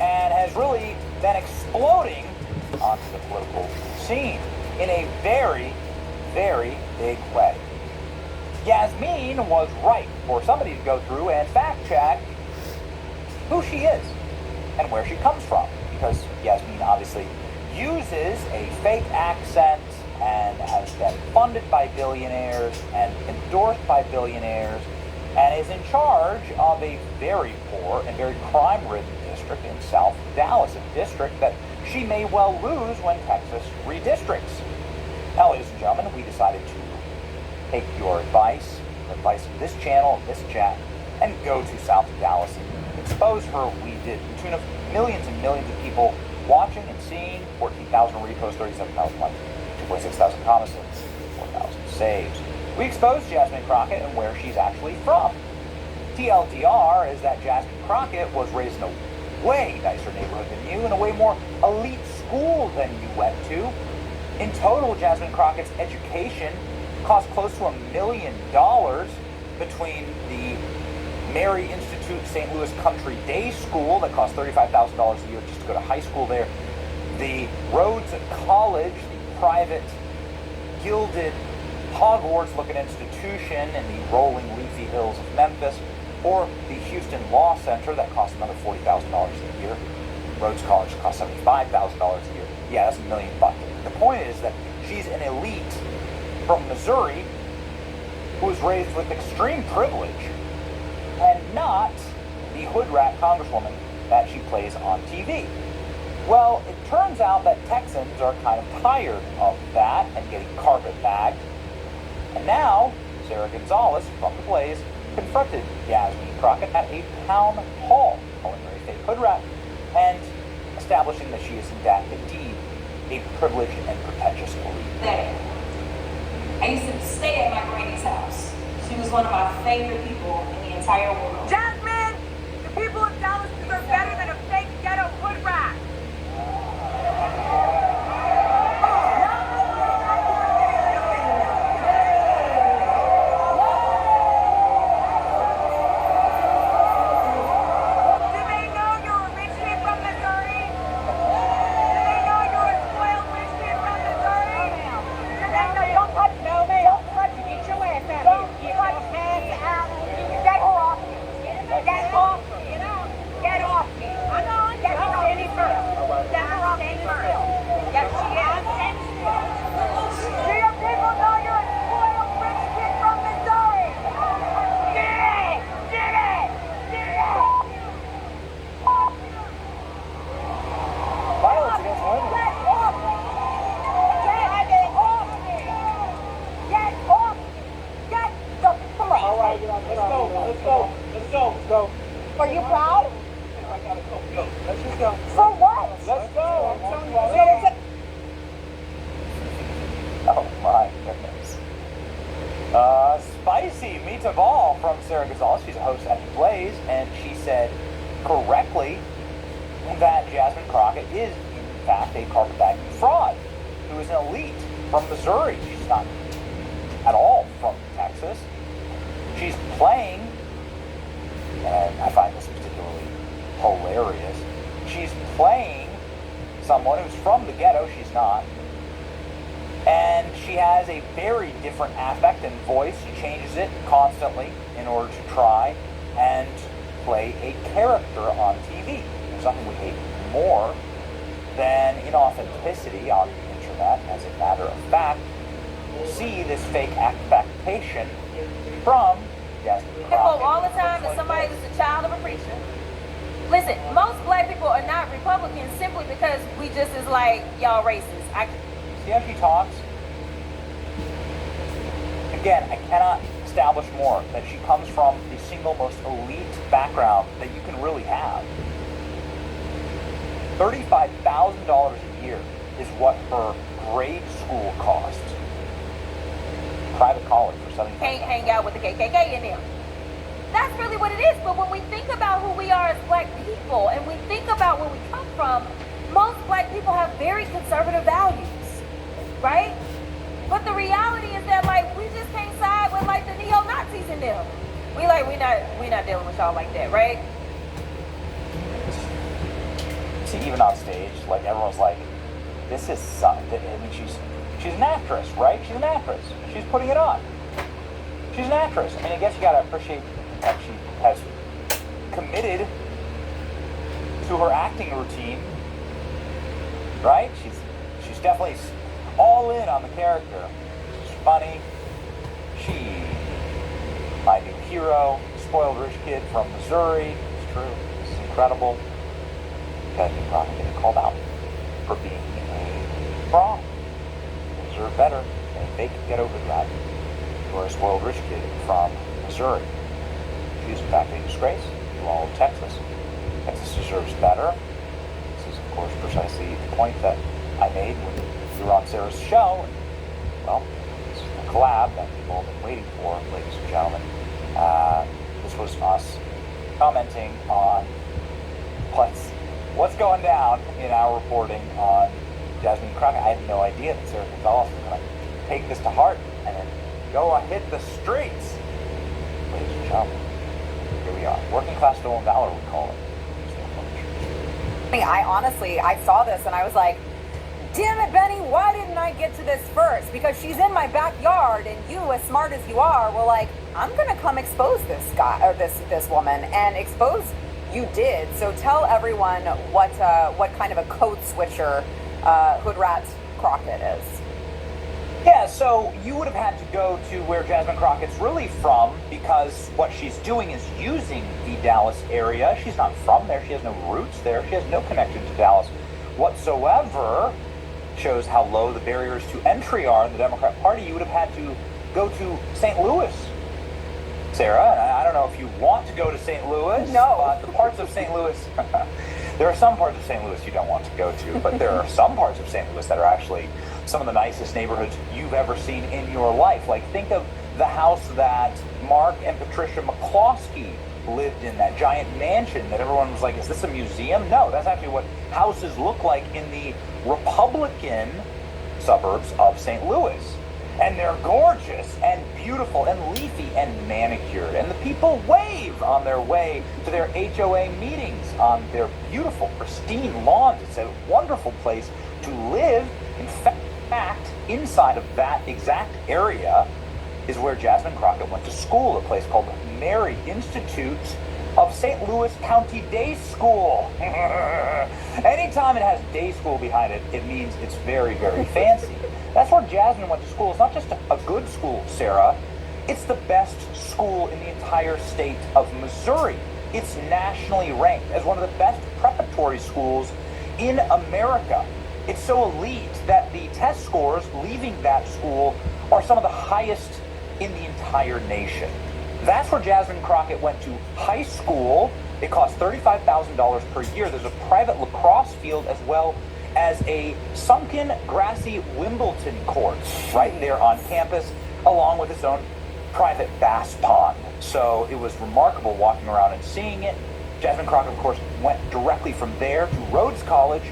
and has really been exploding onto the political scene in a very, very big way. Yasmeen was right for somebody to go through and fact check who she is and where she comes from, because Yasmeen obviously uses a fake accent and has been funded by billionaires and endorsed by billionaires and is in charge of a very poor and very crime-ridden district in South Dallas, a district that she may well lose when Texas redistricts. Now, ladies and gentlemen, we decided to take your advice, the advice of this channel, this chat, and go to South Dallas and expose her. We did to the tune of millions and millions of people watching and seeing, 14,000 reposts, 37,000 likes, 2,600 comments, 4,000 saves. We exposed Jasmine Crockett and where she's actually from. TLDR is that Jasmine Crockett was raised in a way nicer neighborhood than you, in a way more elite school than you went to. In total, Jasmine Crockett's education cost close to $1 million between the Mary Institute St. Louis Country Day School that cost $35,000 a year just to go to high school there, the Rhodes College, the private, gilded, Hogwarts-looking institution in the rolling leafy hills of Memphis, or the Houston Law Center that cost another $40,000 a year. Rhodes College cost $75,000 a year. Yeah, that's $1 million. The point is that she's an elite from Missouri who was raised with extreme privilege and not the hood rat congresswoman that she plays on TV. Well, it turns out that Texans are kind of tired of that and getting carpet-bagged. And now, Sarah Gonzalez from The Blaze confronted Yasmeen Crockett at a town hall, calling her a fake hood rat, and establishing that she is indeed a privileged and pretentious elite. I used to stay at my granny's house. She was one of my favorite people in the entire world. Jasmine, the people of Dallas deserve better than a fake ghetto hood rat. Are you proud? Let's just go. For what? Let's go. Oh my goodness. Spicy meets a ball from Sarah Gonzalez. She's a host at The Blaze, and she said correctly that Jasmine Crockett is, in fact, a carpetbagging fraud who is an elite from Missouri. She's not at all from Texas. She's playing, and I find this particularly hilarious, she's playing someone who's from the ghetto. She's not. And she has a very different affect and voice. She changes it constantly in order to try and play a character on TV. There's nothing we hate more than inauthenticity on the internet. As a matter of fact, see this fake affectation from Jasmine Crockett. All the time that somebody is a child of a preacher. Listen, most black people are not Republicans simply because we just is like, y'all racist. See how she talks? Again, I cannot establish more that she comes from the single most elite background that you can really have. $35,000 a year is what her grade school costs. Private college for $75,000. Can't hang out with the KKK in there. That's really what it is. But when we think about who we are as black people and we think about where we come from, most black people have very conservative values, right? But the reality is that, like, we just can't side with, like, the neo-Nazis in them. We're not dealing with y'all like that, right? see, even on stage, like everyone's like, this is something. I mean, she's an actress, right? She's an actress. She's putting it on. She's an actress. I mean, I guess you gotta appreciate that she has committed to her acting routine, right? She's definitely all in on the character. She's funny. She, my new hero, spoiled rich kid from Missouri. It's true. It's incredible. Jasmine Crockett getting called out for being a fraud. You deserve better, and they can get over that. You're a spoiled rich kid from Missouri. She is in fact a disgrace to all of Texas. Texas deserves better. This is, of course, precisely the point that I made when we were on Sarah's show. And, well, this is the collab that people have been waiting for, ladies and gentlemen. This was us commenting on what's going down in our reporting on Jasmine Crockett. I had no idea that Sarah Gonzalez was going to take this to heart and then go hit the streets. Ladies and gentlemen, here we are. Working class stolen valor, we call it. I honestly, I saw this and I was like, damn it, Benny, why didn't I get to this first? Because she's in my backyard, and you, as smart as you are, were like, I'm gonna come expose this guy or this woman, and expose you did. So tell everyone what kind of a code switcher Hood Rat Crockett is. Yeah, so you would have had to go to where Jasmine Crockett's really from, because what she's doing is using the Dallas area. She's not from there. She has no roots there. She has no connection to Dallas whatsoever. Shows how low the barriers to entry are in the Democrat Party. You would have had to go to St. Louis, Sarah. And I don't know if you want to go to St. Louis. No. But the parts of St. Louis, there are some parts of St. Louis you don't want to go to, but there are some parts of St. Louis that are actually some of the nicest neighborhoods you've ever seen in your life. Like, think of the house that Mark and Patricia McCloskey lived in, that giant mansion that everyone was like, is this a museum? No, that's actually what houses look like in the Republican suburbs of St. Louis. And they're gorgeous and beautiful and leafy and manicured. And the people wave on their way to their HOA meetings on their beautiful, pristine lawns. It's a wonderful place to live. In fact, inside of that exact area is where Jasmine Crockett went to school, a place called Mary Institute of St. Louis County Day School. Anytime it has day school behind it, it means it's very, very fancy. That's where Jasmine went to school. It's not just a good school, Sarah. It's the best school in the entire state of Missouri. It's nationally ranked as one of the best preparatory schools in America. It's so elite that the test scores leaving that school are some of the highest in the entire nation. That's where Jasmine Crockett went to high school. It costs $35,000 per year. There's a private lacrosse field as well as a sunken, grassy Wimbledon court right there on campus, along with its own private bass pond. So it was remarkable walking around and seeing it. Jasmine Crockett, of course, went directly from there to Rhodes College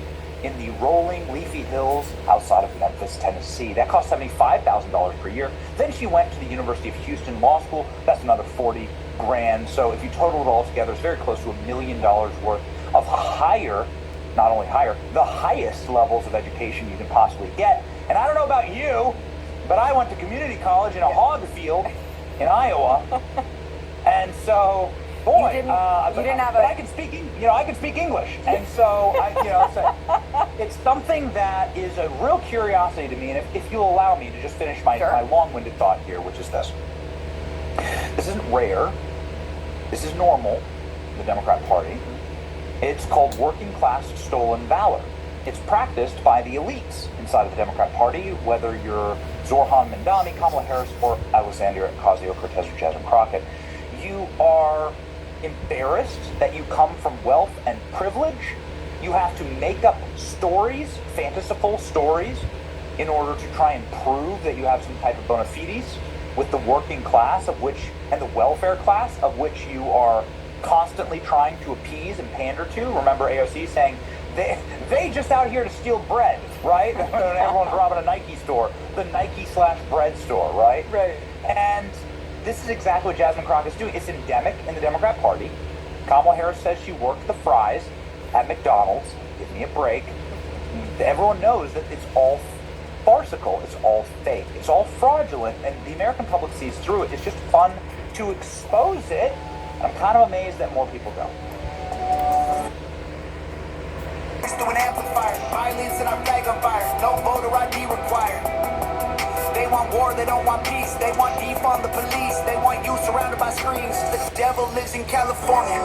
in the rolling leafy hills outside of Memphis, Tennessee. That cost $75,000 per year. Then she went to the University of Houston Law School. That's another $40,000. So if you total it all together, it's very close to $1 million worth of higher, not only higher, the highest levels of education you can possibly get. And I don't know about you, but I went to community college in a hog field in Iowa. And so, boy, I can speak, I can speak English, and so it's something that is a real curiosity to me. And if you'll allow me to just finish my long-winded thought here, which is this: this isn't rare. This is normal in the Democrat Party. It's called working class stolen valor. It's practiced by the elites inside of the Democrat Party, whether you're Zohran Mamdani, Kamala Harris, or Alexandria Ocasio-Cortez or Jasmine Crockett. You are embarrassed that you come from wealth and privilege. You have to make up stories, fanciful stories, in order to try and prove that you have some type of bona fides with the working class and the welfare class of which you are constantly trying to appease and pander to. Remember AOC saying, they just out here to steal bread, right? Everyone's robbing a Nike store, the Nike/bread store, right? Right. And this is exactly what Jasmine Crockett's doing. It's endemic in the Democrat Party. Kamala Harris says she worked the fries. at McDonald's. Give me a break. Everyone knows that it's all farcical. It's all fake. It's all fraudulent, and the American public sees through it. It's just fun to expose it. I'm kind of amazed that more people don't. Doing amplifiers, violence in our flag on fire, no voter ID required. They want war, they don't want peace. They want defund the police. They want you surrounded by screens. The devil lives in California.